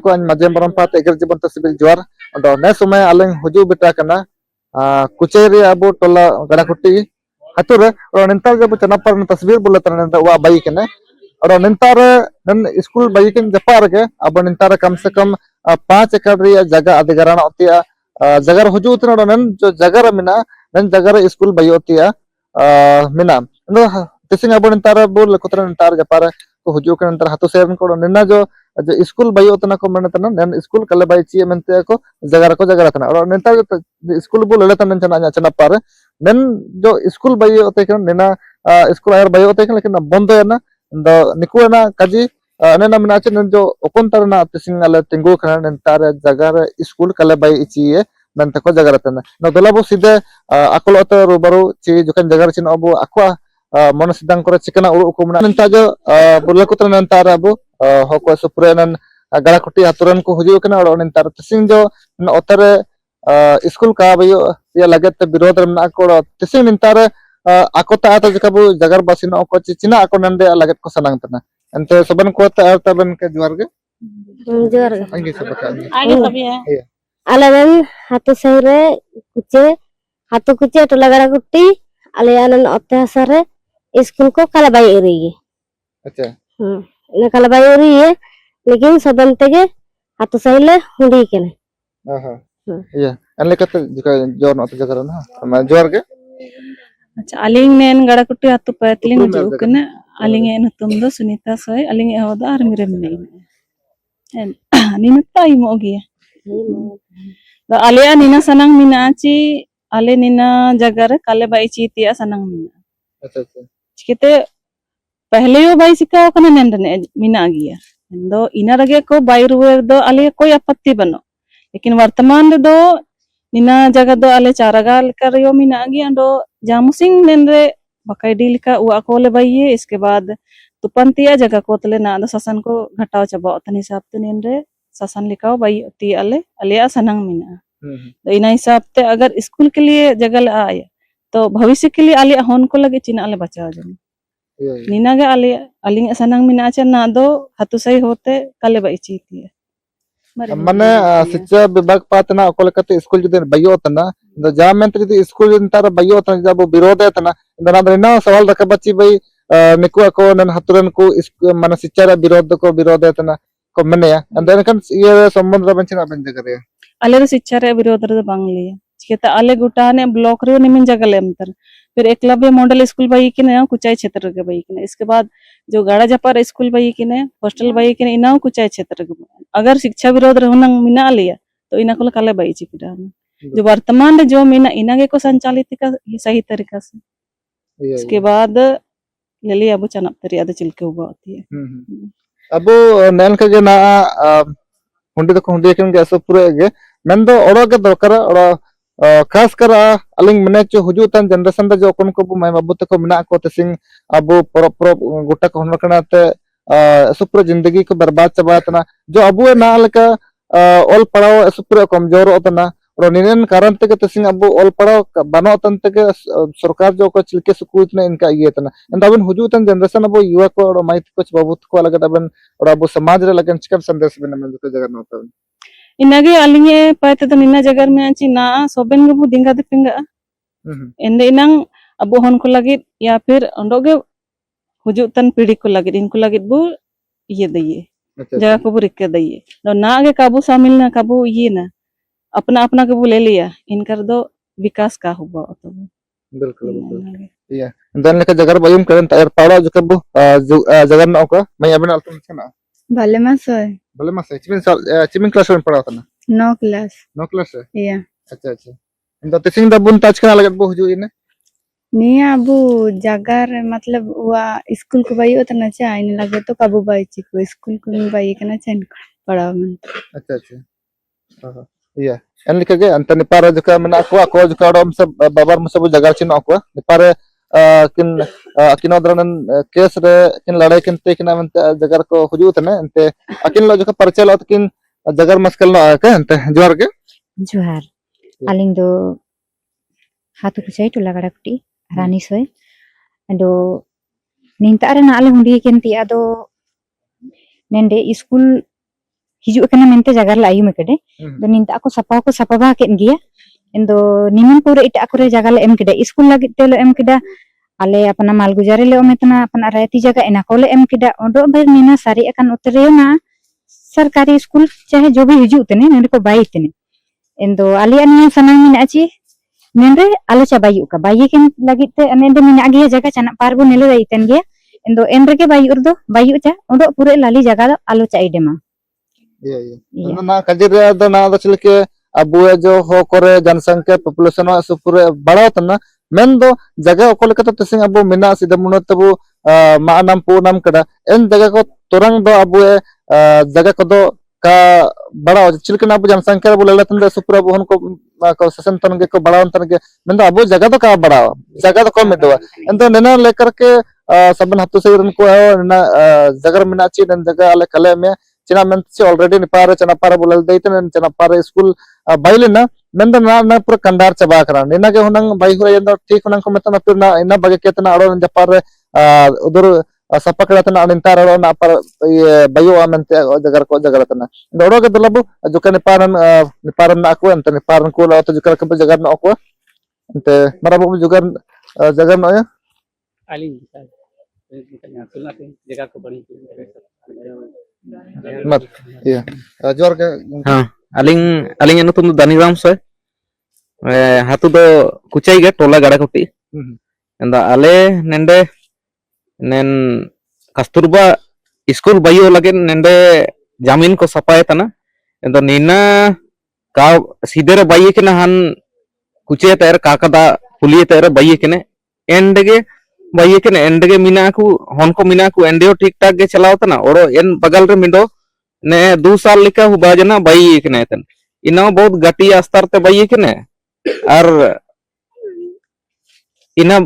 को मजे मरम पात एगर जीवन तस्वीर जोर ने समय आलें हजू बेटा कना कुचेरी अबो टोला गड़ाकुटी हतुर निंतर जब चनापर तस्वीर बोले वा बाई कने और निंतर नन स्कूल बाई किन जपार के अब निंतर कम से कम 5 एकड़ री जगह अधिग्रहण होतिया जगह हजू उतना नन जो जगह मिना नन जगह स्कूल बाई होतिया मिना तिसिंग अब निंतर बोल कुतर निंतर जपार को हजू के निंतर हतु सेवन को निना जो स्कूल बाई होतना को मन तना नन स्कूल कले बाई ची मेंते को जगह तना और निंतर स्कूल बोल लेता नन चना चनापर नन जो स्कूल बाई होते के निना स्कूल आयर बाई होते के लेकिन बंद है ना निकुना काजी नेना मिना चे जो ओकोंतर ना तिसिंग अले तिंगु खना निंतर जगह स्कूल कले बाई ची मेंते को जगह तना न दोलाबो सीधे अकल तो रुबारो ची जोकन जगह चिन अबो अक्वा मन सिद्धांत करे चिकना उरु को मना निंता जो बोले को तना निंतर अबो हको सुप्रेनन गड़ाकुटी हतुरन को हजू कना और निंतर तिसिंग जो ओतरे स्कूल का बयो या लगत विरोध रमना को तिसिंग निंतर आकोता आता जकाबो जगर बासिनो को चिना आको नंदे लगत को सनांग तना अंते सबन को तबन के जुआर गे आगे सब बता आगे तभी है अलवन हातु सहिरे कुचे टोला गड़ाकुटी अले आनन ओते हसरे स्कूल को कलबाई उरी अच्छा इन कलबाई उरी है लेकिन सबन तेगे हातु सहिले हुंडी केने iya an lekate jika jor not jagara na ma jor ge अच्छा अलिंग नेन गड़ाकुटी हतु पैतलिंग जो कने अलिंग एन तुम दो सुनीता सोय अलिंग होदा आर मिरे मिने एन निनता इमोगी द आलिया निना सनंग मिना ची आले निना जगर काले बाई चीतिया सनंग मिना अच्छा अच्छा चिकते पहले यो बाई सिका कने नेंदने मिना गिया दो इना रगे को बाई रुवे दो आले कोई आपत्ति बनो लेकिन वर्तमान दो निना जगह दो आले चारागा लेकर यो मिना गिया दो जामुसिंग नेंदे बकाइडी लिका उआ कोले बाईये इसके बाद तुपंतिया जगह को तले ना दो ससन को घटाव चबा उतनी हिसाब ते नेंदे ससन लिकाओ बाई ती आले आलिया सनंग मिना तो इना हिसाब ते अगर स्कूल के लिए जगह ले आए तो भविष्य के लिए आलिया होन को लगे चिना आले बचाव जन नीना गे आलिया अलिंग सनंग मिना चे ना दो हतु सही होते काले बाई चीती मने शिक्षा विभाग पातना अकोल कते स्कूल जदे बयो तना द जामेंत जदे स्कूल इंतर बयो तना जब विरोध है तना ना सवाल रखे बच्ची भाई निकु को नन हतुरन को माने शिक्षा रे विरोध है तना को मने अंदर कन ये संबंध रे बंचना बन जगरे आले शिक्षा रे विरोध रे बांगली चिकेता आले गुटाने ब्लॉक रे निमिन जगह लेमतर फिर एकलव्य मॉडल स्कूल बाई किने कुचाई क्षेत्र के बाई किने इसके बाद जो गाड़ा जपार स्कूल बाई किने हॉस्टल बाई किने इना कुचाई क्षेत्र के अगर शिक्षा विरोध रहनंग मिना लिया तो इना को काले बाई चिकड़ा जो वर्तमान जो मिना इना के को संचालित का सही तरीका से इसके बाद लेली अबु चनप तरी आदे चिलके हुआ होती है अबु नैन के जना हुंडी तो हुंडी के असो पूरे के मन दो ओड़ो के दरकार ओड़ो खास कर अलिंग मने चो हुजूतन जनरेशन जो कोन को माय बाबू तक मना को तसिंग अबो पर गोटा को हनर कनाते सुपर जिंदगी को बर्बाद चबातना जो अबु ना लका ऑल पढ़ाओ सुपर कमजोर होतना और निनेन कारण तक तसिंग अबु ऑल पढ़ाओ बनो तन तक सरकार जो को चिलके सुकुतना इनका ये तना अंदावन हुजूतन जनरेशन अबो युवा को और माइत को बाबू को लगा दबन और अबु समाज रे लगन चिकन संदेश बिना में जो जगह नोता इनागे अलिंगे पाते तो निना जगर में आची ना सोबेन गबु दिंगा दे पिंगा एंदे इनंग अबु हन को लगित या फिर अंडोगे हुजूतन पीढ़ी को लगित इनको लगित बु ये दइए जगह को बुरिके दइए तो ना आगे काबू शामिल ना काबू ये ना अपना अपना कबू ले लिया इनकर दो विकास का हुआ तो बिल्कुल iya dan leka jagar bayum kalian tayar pala juga bu jagar na oka may abin altun sana भले मासोय cimin kelas ren pala tana 9 class iya अच्छा अच्छा इंदा तिसिंग दा बुन टच कना लगत बु हुजु इने निया अबु जगर मतलब वा स्कूल को बाई उतना चाइन लगे तो कबू बाई ची को स्कूल को बाई कना चाइन पड़ा मन अच्छा अच्छा iya en lika ge anta ni para juga mena ko juga rom se babar musa bu jagar chin ko ni para kin akin odranan kes re kin ladai kin te kin ante jagar ko huju tane ante akin lo juga parcel ot kin jagar maskal no ka ante johar aling do hatu kucai to lagada kuti rani soy ado ninta ara na ale hundi ken ti ado nende school hiju kana mente jagar la ayum kede do ninta aku sapa ba ken gia endo nimin pura ita aku re jagar la em kede school lagi te lo em keda ale apana malgujari le ometna apana rayati jaga ena kole em keda odo ber nina sari akan utere na सरकारी school चाहे जो भी हिजू तने नंदे को by तने endo ali ania sanang mina aci nende alo cha bayu ka bayi ken lagi te nende mina agi jaga chana parbu nele dai ten ge endo endre ke bayu urdo bayu cha ondo pure lali jaga alo cha idema iya iya na kajir da na da chilke abu jo ho kore जनसंख्या population सुपुरे बड़ा तना main दो जगह ओको लेका तसिंग अबो मिना सिदा मुनो तबु मा नाम पु नाम कदा एन जगह को तुरंग दो अबु जगह को दो का बड़ा चिलकना अबु जनसंख्या बोले लतन दे सुपुरे अबु हन को ससन तन के को बड़ा तन के मेन दो अबु जगह तो का बड़ा जगह तो कम दो एन तो नेना लेकर के सबन हतु से रन को ना जगह मिना ची नन जगह अले कले में चिना मेन से ऑलरेडी निपारे चना पारे बोले दैतन चना पारे स्कूल बाइलेना मेंदा ना पूरा कंडार चबा करा निना के हुनंग बाई हो यंदा ठीक हुनंग को मेतना फिर ना इना बगे केतना अड़ो जपार उधर सपकड़ा तना निंतार अड़ो ना पर ये बायो आमंते जगर तना दोड़ो के दलबु जुका निपारन ना को अंत निपारन को ला तो जुका के जगर ना को अंत मरा बु जुगर जगर ना आली सुना के जगह को बड़ी मत ये जोर के हां aling anu tuh Dani Ram soy hatu do kucai ge tola gada kuti enda ale nende nen kasturba school bayo lage nende jamin ko sapay tana enda nina ka sidere bayi kena han kucai ter kakada puliye ter bayi kene endege bayi kene endege minaku honko minaku endio ठीक ठाक ge चलाव तना ओरो en बगल रे मिंडो ने 2 साल लिखा हुआ जना बाई कने तन इना बहुत गटी अस्तर ते बाई कने और इना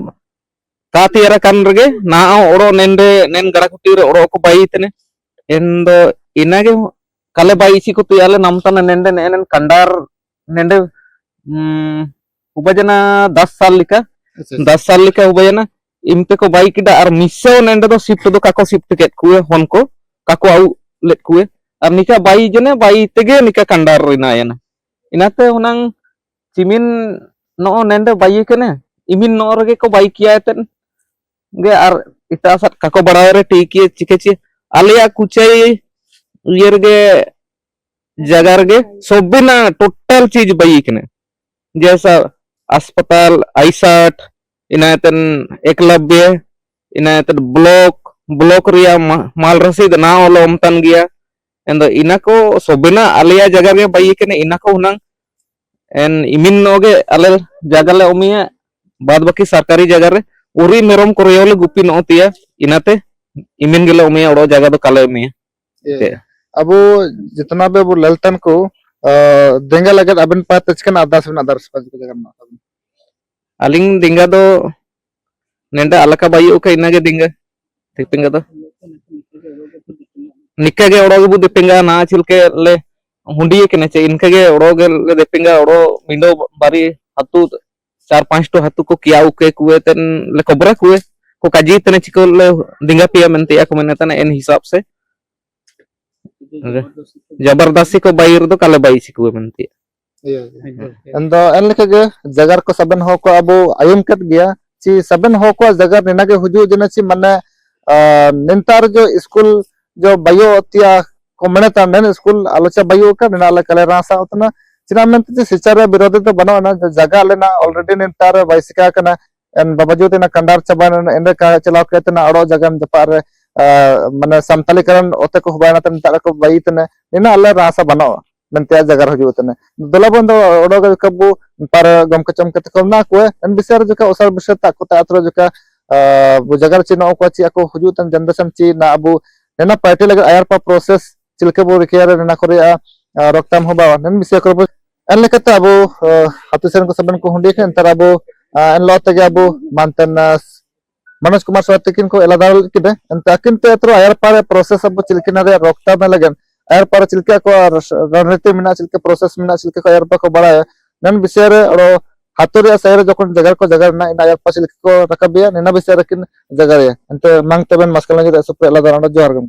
तातियरा kan rege na odo nende nen garakuti re odo ko bayi tene endo inage kale bayi si ko tuyale namtana nende nenen kandar nende ubajana 10 साल लिखा 10 साल लिखा ubajana impe ko bayi kida ar misso nende do shift do kako shift ket kuwe honko kako au let kuwe ar nika bayi jene bayi tege nika kandar rina yana inate hunang cimin no nende bayi kene imin no rege ko bayi kiya ten ge ar ita sat kako badawre tiki chikechi alia kuchai yerge jagarge sobbina total चीज bayi kene जैसा अस्पताल आईसाट इनायतन Eklavya इनायतन block रिया माल रसीद ना ओलो अमतन गया and इनाको सोबिना Alia जगह गे by कने इनाको हुनंग N इमिन नोगे अले जगह ले उमिया बाद बाकी सरकारी जगह रे उरी मेरम कोरियोले गुपी नोतिया इनाते इमिन गेले उमिया ओडो जगह दो काले उमिया अब जितना भी वो ललतन को देंगा लगे अबन पात तचकन आदास बना दर्श पाज के जगह ना aling dinga do nenda alaka bayu ka inage dinga tipinga do nikage odo bu dipinga na chilke le hundi kene che inkage odo ge le dipinga odo mindo bari hatu 4-5 to hatu ko kiau ke kuwe ten le kobra kuwe ko kaji tene chiko le dinga pia mente ya ko menata en hisab se जबरदस्ती को by तो काले by सिकुए मनती अंदो N लेके गे जगर को सबन हो को अबो आयम कत गया ची सबन हो को जगर निना के हुजु जने ची मने निंतार जो स्कूल जो बायो तिया को मने ता नन स्कूल आलोचा बायो का निना ले कले रासा उतना चिना मनते ची सिचारे विरोध तो बनो ना जगह लेना ऑलरेडी निंतार बाइसिका कना एन बाबाजो तेना कंडार चबान एन का चलाव के तना अड़ो जगह जपार माने समतलीकरण ओते को हुबाना तन तारा को बाई तने निना अल्ला रासा बनो मेंते जगर हजू तने दलबन दो ओडो कबु पर गम कचम कत करना को एन बिसर जका ओसर बिसर ता को तात्रो जका बु जगर चिनो को ची को हजू तन जनदसम ची ना अबु नेना पार्टी लगे आयर पा प्रोसेस चिलके बो रिकेयर नेना करे रक्तम होबा नेन बिसर करबो एन लेकते अबु हतुसेन को सबन को हुंडी के अंतर अबु एन लते गे अबु मानतन मनोज कुमार स्वातिकिन को एलादार किदे अंताकिन ते अत्रो आयर पारे प्रोसेस अब चिलकिना रे रोकता में लगन आयर पारे चिलके को रणनीति मिना चिलके प्रोसेस मिना चिलके को आयर पा को बड़ा नन विषय रो हातुरे शहर जखन जगर को जगर ना इन आयर पा चिलके को रकबिया नेना विषय रकिन जगर अंत मांग तबन मस्कल लगे सुपर एलादार जोहार गम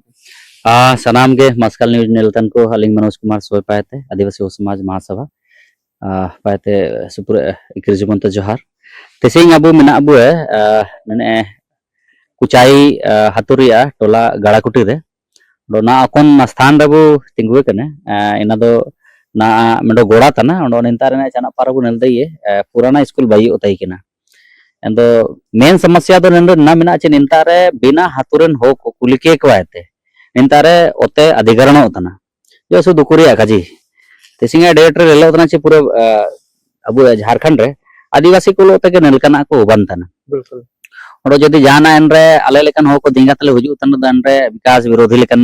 सनाम के मस्कल न्यूज नेलतन को अलिंग मनोज कुमार सोय पाते आदिवासी समाज महासभा पाते सुपुर इक्रिजुमंत जोहार तेसिंग अबु मिना अबु नने कुचाई हातुरिया टोला गाड़ाकुटी रे ना अकोन स्थान रबु तिंगुए कने इना दो ना मेडो गोड़ा तना ओंडो निंतारे ना चना पारबु नेलदई पुराना स्कूल बाई उतई किना एंदो मेन समस्या दो नेंदो ना मिना चे निंतारे बिना हातुरन हो को कुलिके को आते निंतारे ओते अधिकरण होतना जो सु दुकुरिया काजी तेसिंगा डेट रे लेलो तना चे पूरे अबु झारखंड रे आदिवासी को लोते के नेलकना को उबंतना बिल्कुल ओडो जदि जाना एनरे आले लेकन हो को दिंगा तले हुजु तन दनरे विकास विरोधी लेकन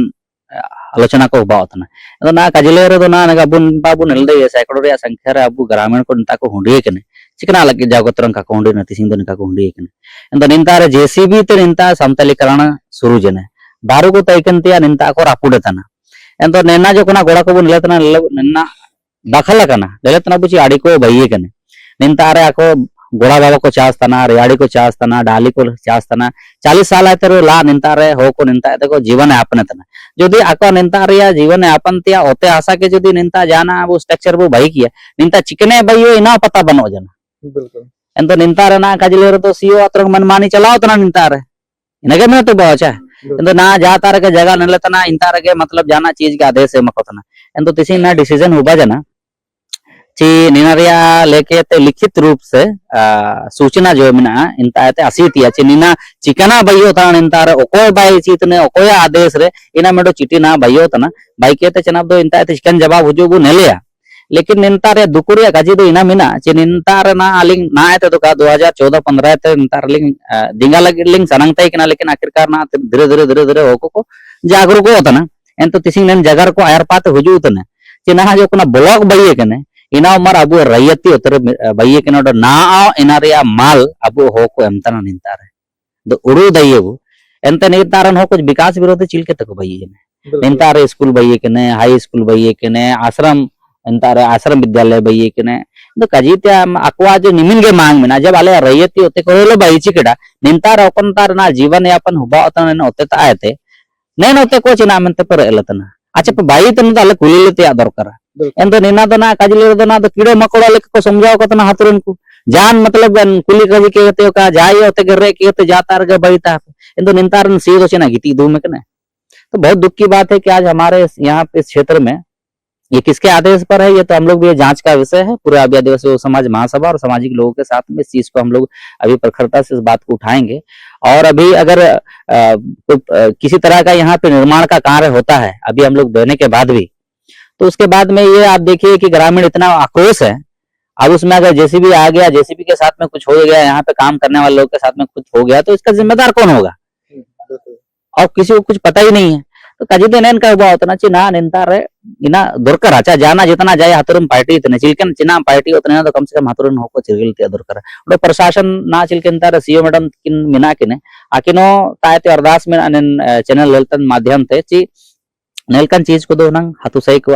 आलोचना को बावतना अदो ना काजिले रे दो ना गबुन बाबु नेलदे सैकड़ो रे संख्या रे अबु ग्रामीण को निता को हुंडी केने चिकना लगे जागोत्रन का हुंडी नति सिंह दो निका को हुंडी केने एंदो निंता रे जेसीबी ते निंता समतलीकरण शुरू जने दारू को तैकंतिया निंता को रापुडे तना एंदो नेना जो कोना गोड़ा को बु नेलतना नेना दाखला कना नेलतना बुची आड़ी को बइये कने निंता रे आको गोड़ा बाबा को चास तना रेवाड़ी को चास तना डाली को चास तना 40 साल आते ला निंता रे हो को निंता को जीवन यापन तना जदि आको निंता रे जीवन यापन तिया ओते आशा के जदि निंता जाना वो स्ट्रक्चर वो भाई किया निंता चिकने बइयो इना पता बनो जना बिल्कुल एंतो निंता रे ना काजिले रे तो सीओ अत्रंग मनमानी चलाओ तना निंता रे इनगे में तो बाचा एंतो ना जाता रे के जगह नले तना इंता रे के मतलब जाना चीज के आदेश है मको तना एंतो तिसी ना डिसीजन हुबा जना ची निनारिया लेके ते लिखित रूप से सूचना जो मिना इंता ते असीतिया ची निना चिकना बइयो ता इंता रे ओकोय बाई चीतने ओकोय आदेश रे इना मेडो चिटी ना बइयो तना बाई के ते चना दो इंता ते चिकन जवाब हुजो बु नेलिया लेकिन निंता रे दुकुरिया काजी दो इना मिना ची निंता रे ना आलिंग ना आते तो का 2014-15 ते निंता रे लिंग दिंगा लगी लिंग सनंग तई किना लेकिन आखिरकार ना धीरे धीरे होको को जागरूक होतना एंतो तिसिंग नेन जगर को आयर पाते हुजू तना ची ना जो कोना ब्लॉक बइये कने इना उमर अबु रैयती उतर बइये कने ओडो ना आओ इना रे माल अबु हो को एमतना निंता रे दो उड़ू दइयेबु एंते नितारन हो कुछ विकास विरोधी चिलके तक बइये ने निंता रे स्कूल बइये कने हाई स्कूल बइये कने आश्रम निंता रे आश्रम विद्यालय बइये कने दो कजीते अकवा जो निमिन के मांग में ना जब आले रैयती होते को लो बइ चिकड़ा निंता रे ओकन तार ना जीवन यापन हुबा ओतन ने ओते ता आयते नेन ओते को चिना मनते पर एलतना अच्छा पे बाई तन दाले कुलीले ते दरकार एंतो निना दो ना काजिले दो ना दो कीड़े मकोड़ा लेके को समझाओ कतना हातुरन को जान मतलब कुली कजी के ते का जाई होते के रे के ते जाता रे बइता एंतो निंतारन सी दो चिना गीती दू में कने तो बहुत दुख की बात है कि आज हमारे यहाँ पे इस क्षेत्र में ये किसके आदेश पर है ये तो हम लोग भी जांच का विषय है पूरे आदिवासी समाज महासभा और सामाजिक लोगों के साथ में इस चीज को हम लोग अभी प्रखरता से इस बात को उठाएंगे और अभी अगर किसी तरह का यहाँ पे निर्माण का कार्य होता है अभी हम लोग देने के बाद भी तो उसके बाद में ये आप देखिए कि ग्रामीण इतना आक्रोश है अब उसमें अगर जेसीबी आ गया जेसीबी के साथ में कुछ हो गया यहाँ पे काम करने वाले लोग के साथ में कुछ हो गया तो इसका जिम्मेदार कौन होगा और किसी को कुछ पता ही नहीं है तो कजिते नेन का हुआ होता चिना निंता रे इना दरकार अच्छा जाना जितना जाए हाथुरम पार्टी इतने चिलकन चिना पार्टी उतने तो कम से कम हाथुरन होको चिरगिल ते दरकार ओडो प्रशासन ना चिलकन तार सीओ मैडम किन मिना किने आकिनो तायते अरदास में अनन चैनल लेलतन माध्यम ते ची नेलकन चीज को दो नंग हाथु सही को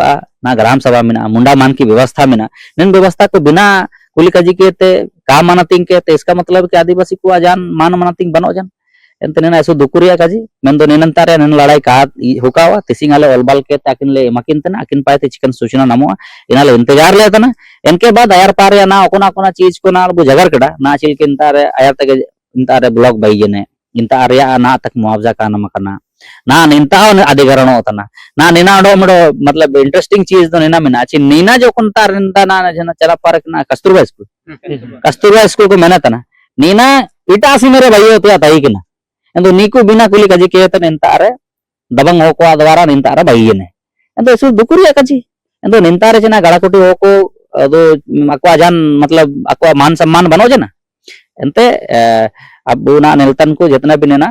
ना ग्राम सभा में मुंडा मान की व्यवस्था में निन व्यवस्था को बिना कुली कजी के ते का मानतिंग के ते इसका मतलब कि आदिवासी को जान मान मानतिंग बनो जन एंतने ना ऐसो दुकुरिया काजी मेन दो निनंतारे नन लड़ाई का हुकावा तिसिंगाले ओलबाल के ताकिन ले मकिन तना अकिन पाते चिकन सूचना नमोआ इनाले इंतजार ले तना इनके बाद आयर पारे ना ओकोना कोना चीज को ना बु जगर कड़ा ना चिल के इंतारे आयर तक इंतारे ब्लॉक बइयने इंतारे या ना तक मुआवजा का नमकना ना निंता अधिकरण होतना ना निना डो मडो मतलब इंटरेस्टिंग चीज तो निना मिना ची नीना जो कुंता निंता ना जना चला पारक ना कस्तूरबा स्कूल को मेना तना नीना इटासी मेरे भाई होते ताई किना एंदो नीकु बिना कुली कजी के तन इंतारे दबंग होको द्वारा निंतारे बइयने एंदो सु दुकुरिया कजी एंदो निंतारे जना गड़ाकुटी होको दो अक्वा जान मतलब अक्वा मान सम्मान बनो जना एंते अब ना नेलतन को जितना भी ना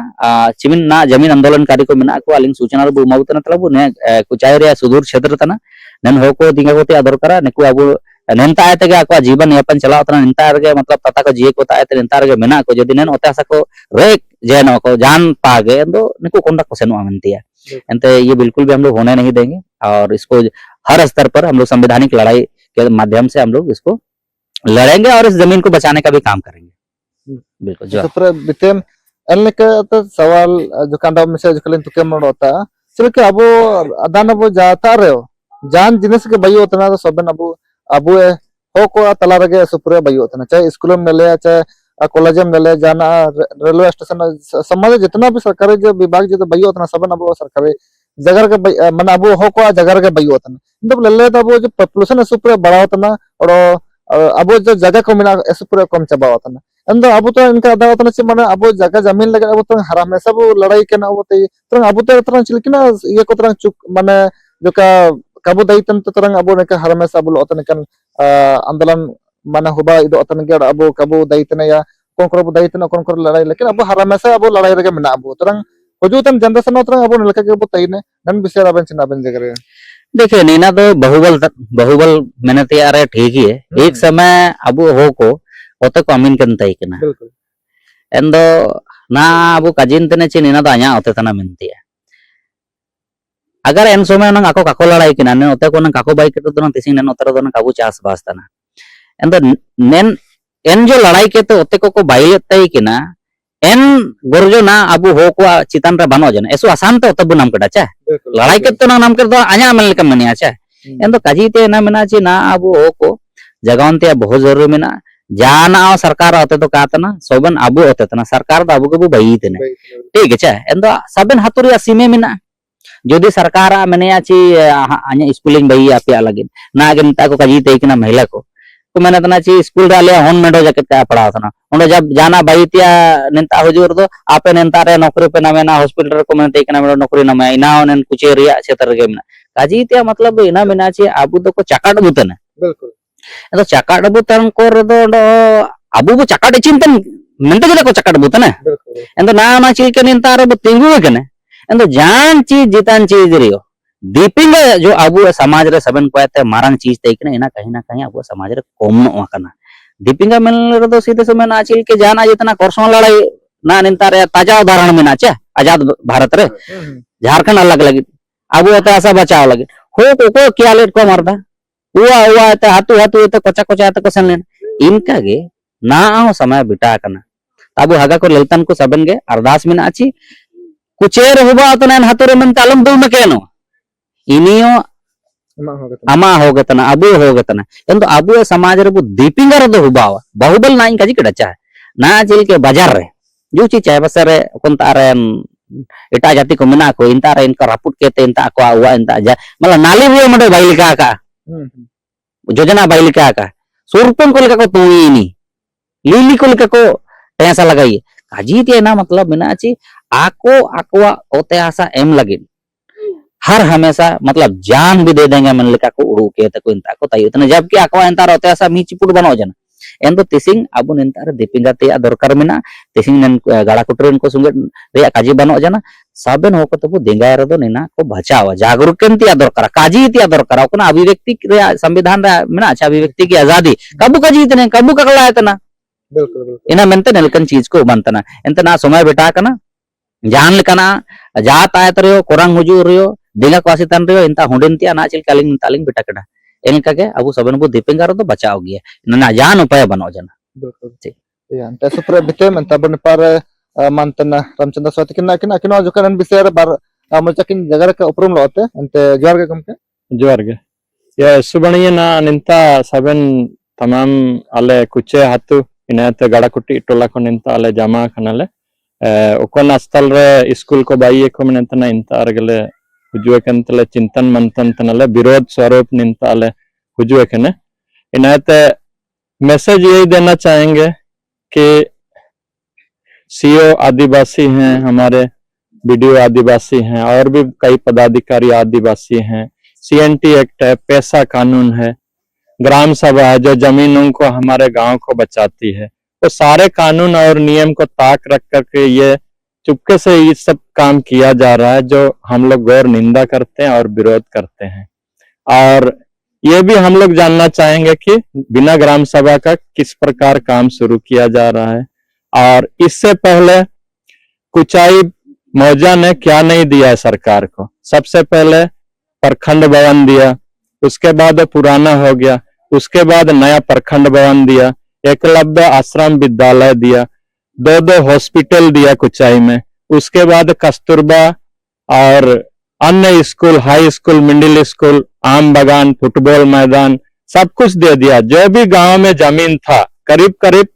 चिमिन ना जमीन आंदोलनकारी को मिना को अलिंग सूचना रो बुमावतना तलब ने कुचायरिया सुदूर क्षेत्र तना नन होको दिंगा कोते आदर करा नेको अब नेंता आते के अक्वा जीवन यापन चलाव तना नेंता रे मतलब तता को जीए को ताते नेंता रे मिना को जदि नेन ओतासा को रेक जेन को जान पागे तो निको कोंडा को सेनो आमंतिया एंते ये बिल्कुल भी हम लोग होने नहीं देंगे और इसको हर स्तर पर हम लोग संवैधानिक लड़ाई के माध्यम से हम लोग इसको लड़ेंगे और इस जमीन को बचाने का भी काम करेंगे बिल्कुल जो बितेम एलने के तो सवाल जो कांडा में से जो कलिन तुके मरोता चलके अबो अदान अबो जाता रहो जान जिनिस के बाई होतना तो सबन अबो अबो हो को तला रगे सुपुरे बाई होतना चाहे स्कूल में ले चाहे कॉलेज में ले जाना रेलवे स्टेशन समाज जितना भी सरकारी जो विभाग जो बाई होतना सबन अबो सरकारी जगह के माने अबो हो को जगह के बाई होतना मतलब ले तो अबो जो पॉपुलेशन सुपुरे बड़ा होतना और अबो जो जगह को मिना सुपुरे कम चाबा होतना अंदर अबो तो इनका आधा होतना से माने अबो जगह जमीन लगे अबो तो हमेशा वो लड़ाई के ना होते तो अबो तो तरह चिलकिना ये को तरह चुक माने जो का kabu daitan tu terang abu neka harames abu lo kan andalan mana huba ido otan ge abu kabu daitan ya konkor abu daitan konkor ladai lekin abu harames abu ladai rege mena abu terang hujutan generation terang abu nelka ge abu taine dan bisa aben cina aben jagare देखिए नीना तो बहुबल मैंने तैयार है ठीक ही है एक समय अब हो को ओते को अमीन कन तई कना बिल्कुल एंदो ना अब काजिन तने ची नीना तो आया ओते तना मिनती है अगर एन समय नंग आको काको लड़ाई किना ने ओते को नंग काको बाइक तो नंग तिसिंग ने ओते तो नंग काबू चास बास तना एंदो नेन एन जो लड़ाई के तो ओते को बाइल तई किना एन गोरजो ना अब हो को चितान रे बनो जन एसो आसान तो तब नाम कटा चा लड़ाई के तो नाम कर दो आया मन लेका मनिया चा एन तो काजी ते ना मेना ची ना अब हो को जगहन ते बहुत जरूरी मेना जाना सरकार होते तो का तना सोबन अब होते तना सरकार तो अब को बाई तने ठीक है चा एन तो सबन हातुरिया सीमे मेना जोदी सरकार मेने ची आया स्कूलिंग बाई आपे लगे ना गे ता को काजी ते किना महिला को तो मैंने तना ची स्कूल डाले होन मेडो जैकेट का पढ़ा था उन्हें जब जाना बाई तिया नेता हुजूर दो आपे नेता रे नौकरी पे ना मेना हॉस्पिटल को मैंने तेकना मेडो नौकरी ना मैं इना ओनेन कुचे रिया क्षेत्र के मेना काजी तिया मतलब इना मेना ची आबू दो को चकाट बुतन बिल्कुल तो चकाट बुतन को दो आबू बो चकाट चिंतन मेंते जले को चकाट बुतन बिल्कुल एंदो ना ना ची के नेता रे तिंगु कने एंदो जान चीज जितान चीज रियो दीपिंग जो अबू समाज रे सबन को मारंग चीज तैकना इना कहीं अबू समाज रे कम नोकना दीपिंग मेल रे तो सीधे समय ना चिल के जाना जितना करसों लड़ाई ना निंता रे ताजा उदाहरण में नाचे आजाद भारत रे झारखंड अलग लगी अबू एते ऐसा बचाव लगे हो को क्या लेट को मरदा हुआ एते हाथू हाथू एते कोचा कोचा एते को सन इनका गे ना समय बिटा कना अबू हगा को ललतन को सबन गे अरदास में नाची कुचेर हुबा तो नन हाथू रे मन तालम दू में केनो इनियो अमा होगतना अबू होगतना एंदो अबू समाज रे बु दीपिंगर दो हुबावा बाहुबल ना इनका जी कड़चा ना चिल के बाजार रे जो ची चाहे बसरे कोनता रे एटा जाति को मेना को इंता रे इनका रापुट केते इंता को आवा इंता जा मतलब नाली भी मडे बाइलिका का योजना बाइलिका का सुरपन को लेका को तुईनी लीली को लेका को पैसा लगाई काजी ते ना मतलब मेना ची आको आकोवा ओते आसा एम लगे हर हमेशा मतलब जान भी दे देंगे मन लेका को उड़ू के तको इंता को ताई इतने जबकि आको इंता रोते ऐसा मी चिपुट बनो जन एन तो तिसिंग अबु निंता रे दीपिंगा ते दरकार मेना तिसिंग नन गाड़ा कुटरेन को सुंगे रे काजी बनो जन सबन हो को तो देंगा रे दो नेना को बचावा जागरूकन तिया दरकार काजी तिया दरकार ओकना अभिव्यक्ति रे संविधान रे मेना अच्छा अभिव्यक्ति की आजादी कबु काजी इतने कबु ककला इतना बिल्कुल बिल्कुल इना मेनते नेलकन चीज को बनतना एंत ना समय बेटा कना जान लेकना जात आयत रियो कोरंग हुजूर रियो देगा क्वासी तन रियो इंता हुंडिन तिया ना चिल कालिंग तालिंग बेटा कड़ा एनका के अबु सबन बु दीपिंगार तो बचाव गया ना जान उपाय बनो जना बिल्कुल या अंत सुपर बिते मन तबन पर मंतना रामचंद्र स्वाति किना किना किना जो करन बिसेर बार मचकिन जगर के उपरम लोते अंत जोर के कम के जोर के या सुबणिय ना निंता सबन तमाम आले कुचे हातु इनाते गड़ा कुटी टोला को निंता आले जमा खनाले ओकन स्थल रे स्कूल को बाई को मनतना इंता अरगले हुजुए कनतले चिंतन मंथन तनले विरोध स्वरूप निंताले हुजुए कने इनाते मैसेज यही देना चाहेंगे कि सीओ आदिवासी हैं हमारे बीडीओ आदिवासी हैं और भी कई पदाधिकारी आदिवासी हैं सीएनटी एक्ट है पैसा कानून है ग्राम सभा है जो जमीनों को हमारे गांव को बचाती है तो सारे कानून और नियम को ताक रख करके ये चुपके से ये सब काम किया जा रहा है जो हम लोग गौर निंदा करते हैं और विरोध करते हैं और ये भी हम लोग जानना चाहेंगे कि बिना ग्राम सभा का किस प्रकार काम शुरू किया जा रहा है और इससे पहले कुचाई मौजा ने क्या नहीं दिया है सरकार को। सबसे पहले प्रखंड भवन दिया, उसके बाद पुराना हो गया, उसके बाद नया प्रखंड भवन दिया, एकलव्य आश्रम विद्यालय दिया, 2 हॉस्पिटल दिया कुचाई में, उसके बाद कस्तूरबा और अन्य school, high school, middle school, आम बागान, फुटबॉल मैदान सब कुछ दे दिया। जो भी गांव में जमीन था करीब करीब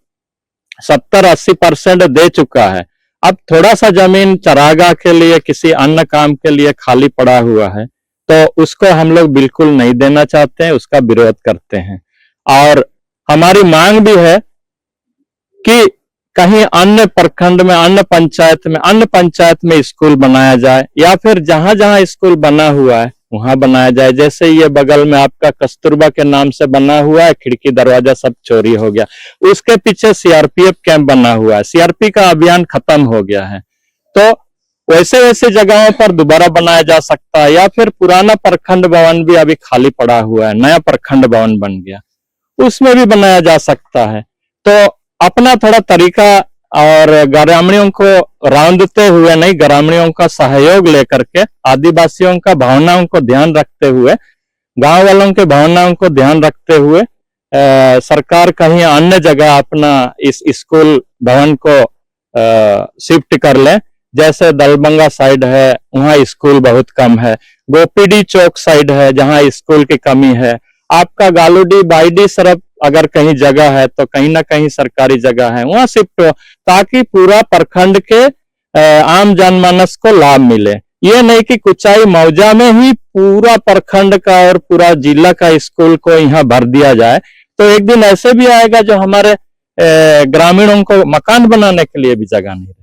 70-80% दे चुका है। अब थोड़ा सा जमीन चरागाह के लिए, किसी अन्य काम के लिए खाली पड़ा हुआ है, तो उसको हम लोग बिल्कुल नहीं देना चाहते हैं, उसका विरोध करते हैं। और हमारी मांग भी है कि कहीं अन्य प्रखंड में, अन्य पंचायत में स्कूल बनाया जाए, या फिर जहां जहां स्कूल बना हुआ है वहां बनाया जाए। जैसे ये बगल में आपका कस्तूरबा के नाम से बना हुआ है, खिड़की दरवाजा सब चोरी हो गया, उसके पीछे सीआरपीएफ कैंप बना हुआ है, सीआरपी का अभियान खत्म हो गया है। तो वैसे वैसे जगहों पर दोबारा बनाया जा सकता है, या फिर पुराना प्रखंड भवन भी अभी खाली पड़ा हुआ है, नया प्रखंड भवन बन गया, उसमें भी बनाया जा सकता है। तो अपना थोड़ा तरीका और ग्रामीणों को रौंदते हुए नहीं, ग्रामीणों का सहयोग लेकर के, आदिवासियों का भावनाओं को ध्यान रखते हुए, गांव वालों के भावनाओं को ध्यान रखते हुए सरकार कहीं अन्य जगह अपना इस स्कूल भवन को शिफ्ट कर ले। जैसे दलबंगा साइड है, वहाँ स्कूल बहुत कम है। गोपीडी चौक साइड है, जहाँ स्कूल की कमी है। आपका गालूडी बाईडी सरफ अगर कहीं जगह है तो कहीं ना कहीं सरकारी जगह है, वहां शिफ्ट हो, ताकि पूरा प्रखंड के आम जनमानस को लाभ मिले। ये नहीं कि कुचाई मौजा में ही पूरा प्रखंड का और पूरा जिला का स्कूल को यहाँ भर दिया जाए। तो एक दिन ऐसे भी आएगा जो हमारे ग्रामीणों को मकान बनाने के लिए भी जगह नहीं रहेगा।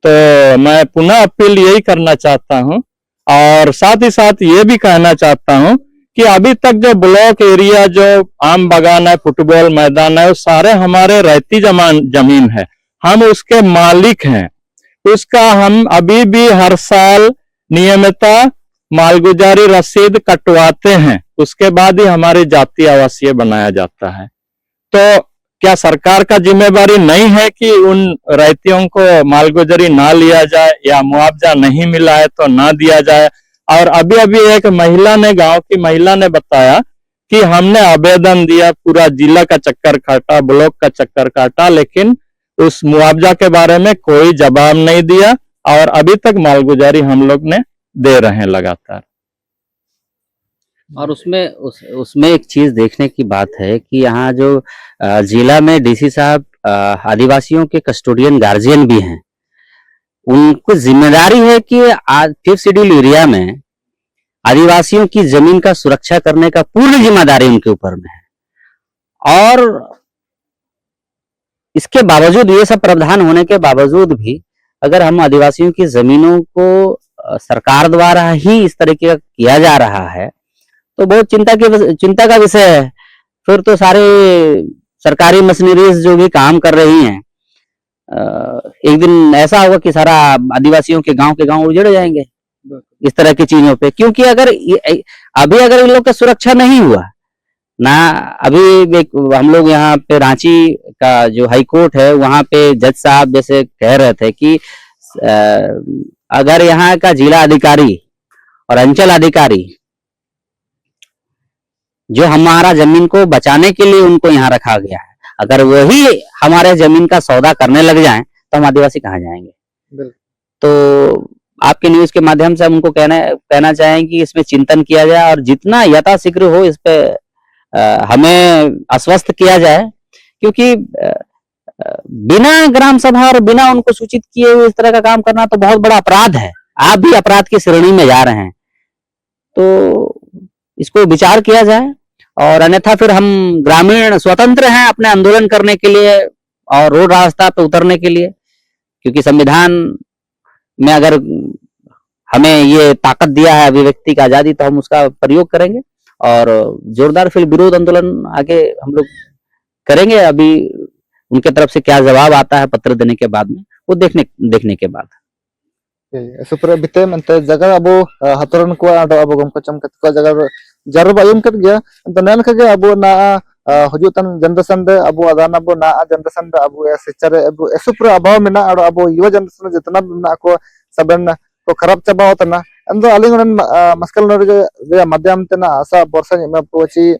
तो मैं पुनः अपील यही करना चाहता हूँ, और साथ ही साथ ये भी कहना चाहता हूँ कि अभी तक जो ब्लॉक एरिया, जो आम बागान है, फुटबॉल मैदान है, वो सारे हमारे रहती जमीन है, हम उसके मालिक हैं। उसका हम अभी भी हर साल नियमितता मालगुजारी रसीद कटवाते हैं, उसके बाद ही हमारी जाति आवासीय बनाया जाता है। तो क्या सरकार का जिम्मेवारी नहीं है कि उन रहतियों को मालगुजारी ना लिया जाए, या मुआवजा नहीं मिला है तो ना दिया जाए। और अभी अभी एक महिला ने, गांव की महिला ने बताया कि हमने आवेदन दिया, पूरा जिला का चक्कर काटा, ब्लॉक का चक्कर काटा, लेकिन उस मुआवजा के बारे में कोई जवाब नहीं दिया, और अभी तक मालगुजारी हम लोग ने दे रहे हैं लगातार। और उसमें एक चीज देखने की बात है कि यहाँ जो जिला में डीसी साहब आदिवासियों के कस्टोडियन गार्जियन भी हैं, उनको जिम्मेदारी है कि आज 5th शेड्यूल एरिया में आदिवासियों की जमीन का सुरक्षा करने का पूर्ण जिम्मेदारी उनके ऊपर में है। और इसके बावजूद, ये सब प्रावधान होने के बावजूद भी, अगर हम आदिवासियों की जमीनों को सरकार द्वारा ही इस तरीके का किया जा रहा है तो बहुत चिंता का विषय है। फिर तो सारे सरकारी मशीनरीज जो भी काम कर रही हैं, एक दिन ऐसा होगा कि सारा आदिवासियों के गांव उजड़ जाएंगे इस तरह की चीजों पे। क्योंकि अगर अगर इन लोग का सुरक्षा नहीं हुआ ना, अभी हम लोग यहाँ पे रांची का जो हाई कोर्ट है, वहां पे जज साहब जैसे कह रहे थे कि अगर यहाँ का जिला अधिकारी और अंचल अधिकारी जो हमारा जमीन को बचाने के लिए उनको यहाँ रखा गया है, अगर वही हमारे जमीन का सौदा करने लग जाएं तो हम आदिवासी कहाँ जाएंगे। तो आपके न्यूज के माध्यम से हम उनको कहना चाहेंगे कि इसमें चिंतन किया जाए, और जितना यथाशीघ्र हो इस पे हमें आश्वस्त किया जाए। क्योंकि बिना ग्राम सभा और बिना उनको सूचित किए हुए इस तरह का काम करना तो बहुत बड़ा अपराध है। आप भी अपराध की श्रेणी में जा रहे हैं, तो इसको विचार किया जाए। और अन्यथा फिर हम ग्रामीण स्वतंत्र हैं अपने आंदोलन करने के लिए और रोड रास्ता पे उतरने के लिए, क्योंकि संविधान में अगर हमें ये ताकत दिया है अभिव्यक्ति का आजादी, तो हम उसका प्रयोग करेंगे और जोरदार फिर विरोध आंदोलन आगे हम लोग करेंगे। अभी उनके तरफ से क्या जवाब आता है पत्र देने के बाद में, वो देखने के बाद सुपर बिते मनते जगह अबो हतरन को आडो अबो गमको चमकत को जगह जरूर आयम कर गया तो नन के अबो ना हुजुतन जनरेशन दे अबो अदान अबो ना जनरेशन दे अबो सिचरे अबो सुपर अभाव में ना आडो अबो युवा जनरेशन जितना ना को सबन को खराब चाबा होतना अंदो अलिंगन मस्कल नरे माध्यम तना आशा वर्षा में पोची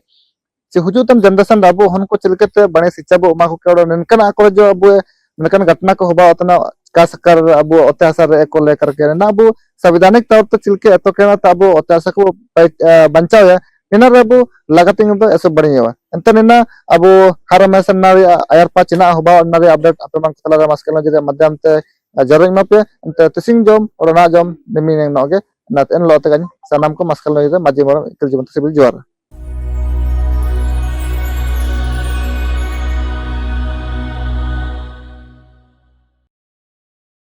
चे हुजुतन जनरेशन अबो हन को चिलकते बने शिक्षा बो मा को केडो ननकन आको जो अबो ननकन घटना को होबा होतना kasakar abu otasar ekole karke na abu संवैधानिक तौर पर चिलके तो कहना था अबो ओतासा को बंचाव या निना अबो लगातिंग तो ऐसे बड़ी है अंत निना अबो हर मैसन नारी आयर पाच ना होबा नारी अपडेट अपे मान कला मास्कल जरे मध्यम ते जरिंग मापे अंत तिसिंग जम और ना जम निमी नगे ना एन लोते गन सनाम को मास्कल जरे माजी मरो इकल जीवन सिबिल जोर